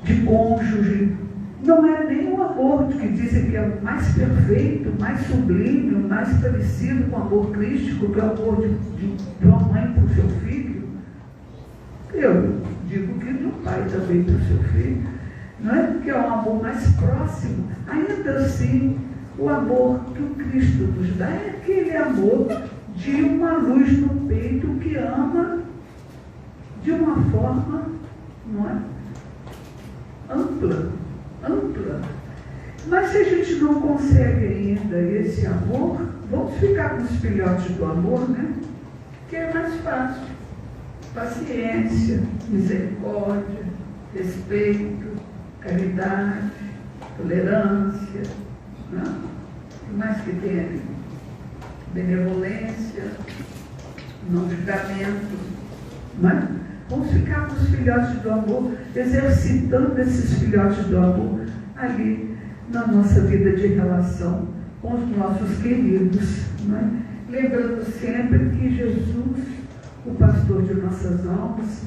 de cônjuge, não é nem um amor que dizem que é o mais perfeito, mais sublime, o mais parecido com o amor crístico, que é o amor de uma mãe para o seu filho. Eu digo que do pai também para o seu filho, não é? Que é um amor mais próximo. Ainda assim, O amor que o Cristo nos dá é aquele amor de uma luz no peito que ama de uma forma, não é? Ampla. Mas se a gente não consegue ainda esse amor, vamos ficar com os filhotes do amor, né? Que é mais fácil. Paciência, misericórdia, respeito, caridade, tolerância, né? O que mais que tem ali? Benevolência, não julgamento, né? Vamos ficar com os filhotes do amor, exercitando esses filhotes do amor ali na nossa vida de relação com os nossos queridos, né? Lembrando sempre que Jesus, o pastor de nossas almas,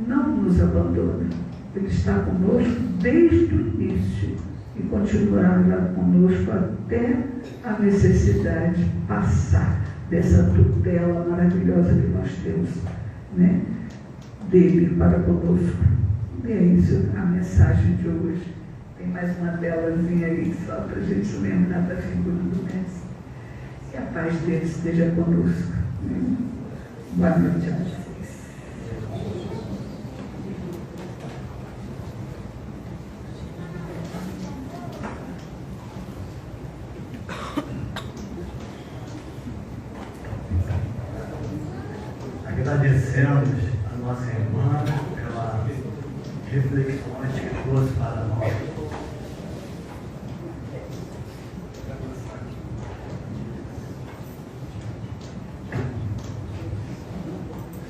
não nos abandona. Ele está conosco desde o início e continuará conosco até a necessidade passar dessa tutela maravilhosa que nós temos, né? Dele para conosco. E é isso a mensagem de hoje. Tem mais uma telazinha aí só para a gente lembrar da figura do Mestre. Que a paz dele esteja conosco. Né? Boa noite a vocês. Agradecemos a nossa irmã pelas reflexões que trouxe para nós.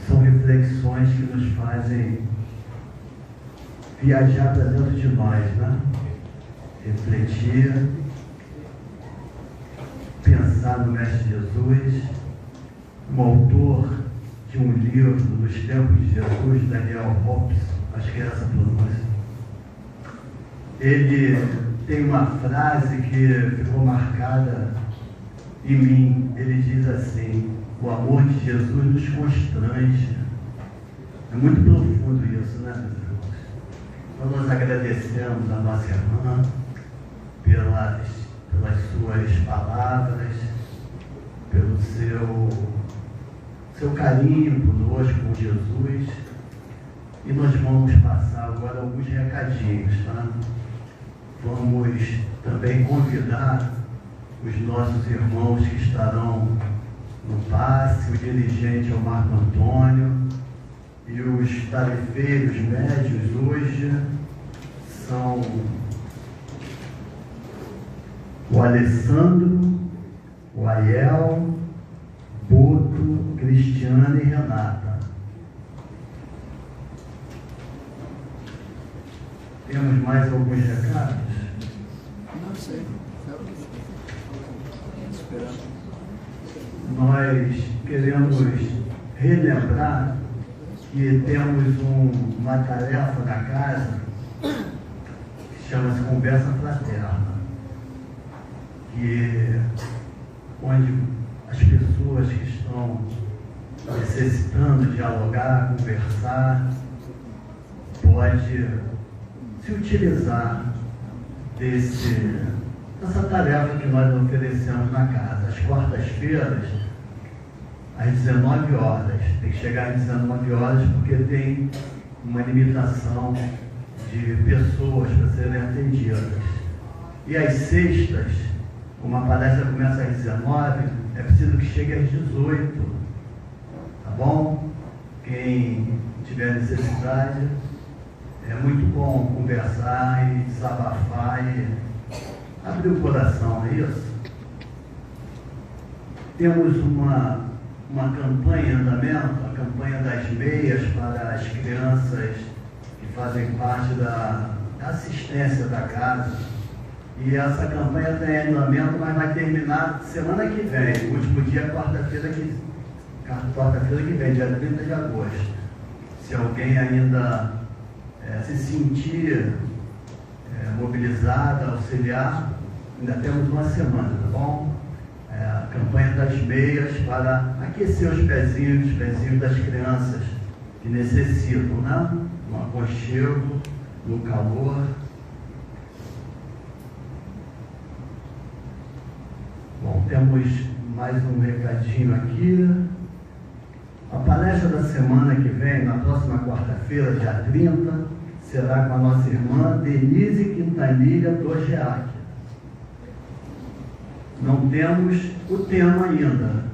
São reflexões que nos fazem viajar para dentro de nós, né? Refletir, pensar no Mestre Jesus, um autor de um livro dos tempos de Jesus, Daniel Hobbes, acho que é essa pronúncia. Ele tem uma frase que ficou marcada em mim. Ele diz assim: o amor de Jesus nos constrange. É muito profundo isso, né, meus irmãos? Então nós agradecemos a nossa irmã pelas suas palavras, pelo seu carinho conosco, com Jesus. E nós vamos passar agora alguns recadinhos, tá? Vamos também convidar os nossos irmãos que estarão no passe, o dirigente é o Marco Antônio, e os tarefeiros médios hoje são o Alessandro, o Aiel, Boto, Cristiana e Renata. Temos mais alguns recados? Não sei. Nós queremos relembrar que temos uma tarefa na casa que chama-se Conversa Fraterna, onde as pessoas que estão necessitando dialogar, conversar, pode se utilizar dessa tarefa que nós oferecemos na casa. Às quartas-feiras, às 19 horas. Tem que chegar às 19 horas porque tem uma limitação de pessoas para serem atendidas. E às sextas, como a palestra começa às 19, é preciso que chegue às 18. Tá bom? Quem tiver necessidade, é muito bom conversar e desabafar e abrir o coração, é isso? Temos uma campanha em andamento, a campanha das meias para as crianças que fazem parte da assistência da casa. E essa campanha está em andamento, mas vai terminar semana que vem. O último dia é quarta-feira que vem, dia 30 de agosto. Se alguém ainda se sentir mobilizado, auxiliar, ainda temos uma semana, tá bom? A campanha das meias para aquecer os pezinhos das crianças que necessitam, né? No aconchego, no calor. temos mais um recadinho aqui. A palestra da semana que vem, na próxima quarta-feira, dia 30, será com a nossa irmã Denise Quintanilha do GEAC. Não temos o tema ainda.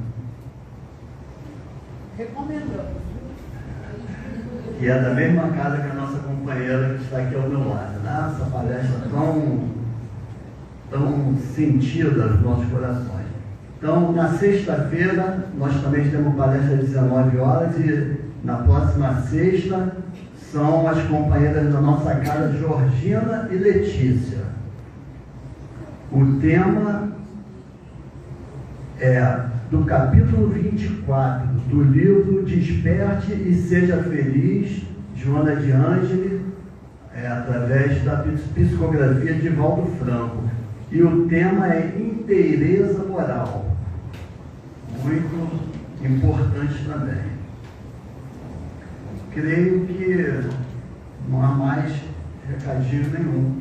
Recomendamos. Que é da mesma casa que a nossa companheira que está aqui ao meu lado. Né? Essa palestra tão sentida aos nossos corações. Então, na sexta-feira, nós também temos palestra às 19 horas e na próxima sexta são as companheiras da nossa casa, Georgina e Letícia. O tema é do capítulo 24 do livro Desperte e Seja Feliz, Joana de Ângeli, através da psicografia de Valdo Franco. E o tema é inteireza moral. Muito importante também. Creio que não há mais recadinho nenhum.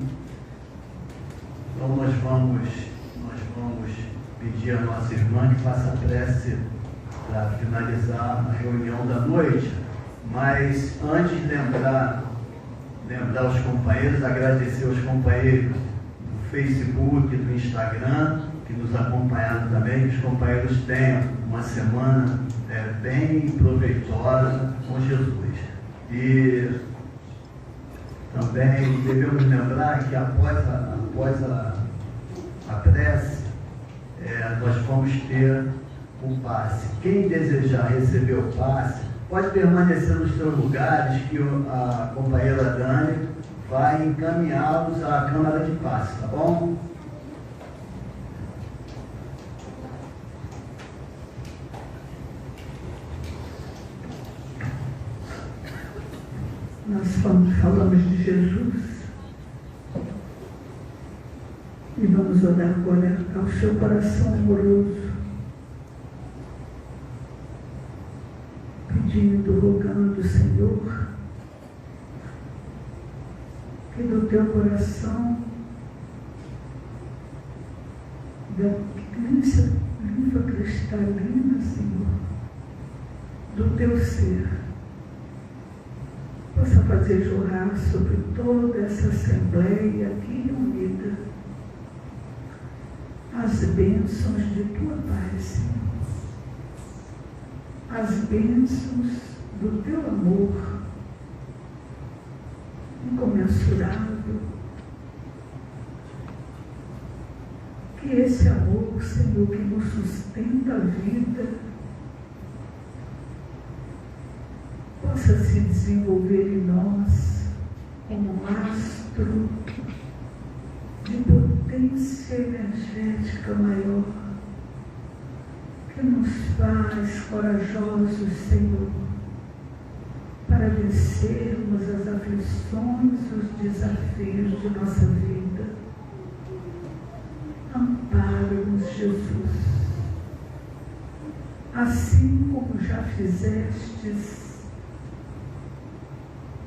Então nós vamos pedir à nossa irmã que faça a prece para finalizar a reunião da noite. Mas antes de lembrar os companheiros, agradecer aos companheiros do Facebook, do Instagram, que nos acompanharam também, que os companheiros tenham uma semana bem proveitosa com Jesus. E também devemos lembrar que após a prece, nós vamos ter o passe. Quem desejar receber o passe, pode permanecer nos seus lugares, que a companheira Dani vai encaminhá-los à Câmara de Passe, tá bom? Nós falamos de Jesus e vamos orar agora ao seu coração amoroso, pedindo, rogando, Senhor, que do teu coração, da linfa cristalina, Senhor, do teu ser, possa fazer jorrar sobre toda essa assembleia aqui unida as bênçãos de tua paz, Senhor. As bênçãos do teu amor incomensurável. Que esse amor, Senhor, que nos sustenta a vida, possa se desenvolver em nós como um astro de potência energética maior, que nos faz corajosos, Senhor, para vencermos as aflições, os desafios de nossa vida. Ampara-nos, Jesus, assim como já fizestes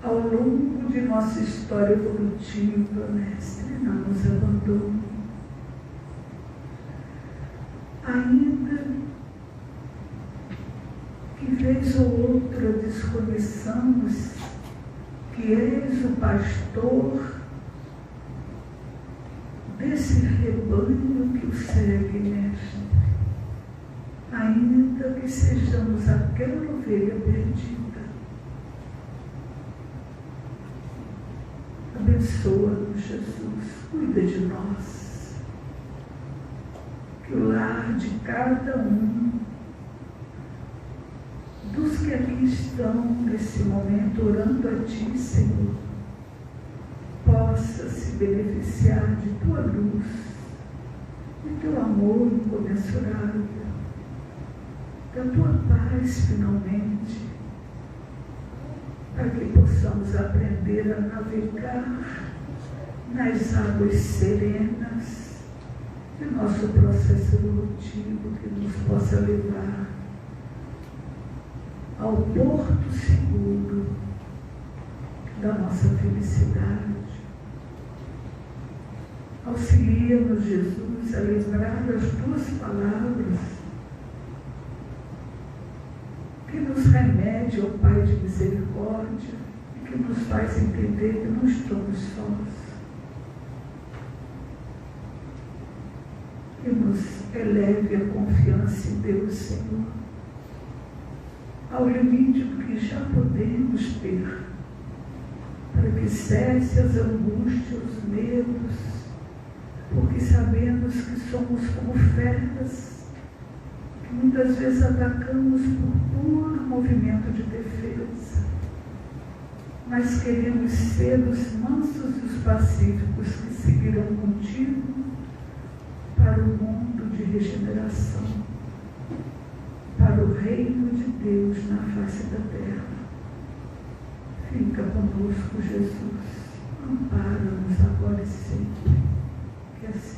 ao longo de nossa história evolutiva, Mestre, não nos abandone. Ainda que vez ou outra desconheçamos que és o pastor desse rebanho que o segue, Mestre, ainda que sejamos aquela ovelha perdida, abençoa-nos, Jesus, cuida de nós, que o lar de cada um dos que aqui estão nesse momento orando a Ti, Senhor, possa se beneficiar de Tua luz, de Teu amor incomensurável, da Tua paz finalmente, para que possamos aprender a navegar nas águas serenas de nosso processo evolutivo, que nos possa levar ao porto seguro da nossa felicidade, Auxilia-nos, Jesus, a lembrar das tuas palavras, que nos remete ao Pai de misericórdia e que nos faz entender que não estamos sós. Que nos eleve a confiança em Deus, Senhor, ao limite do que já podemos ter, para que cesse as angústias, os medos, porque sabemos que somos como feras, que muitas vezes atacamos por puro movimento de defesa, mas queremos ser os mansos e os pacíficos que seguirão contigo para o mundo de regeneração, para o reino de Deus na face da terra. Fica conosco, Jesus, ampara-nos agora e sempre, que assim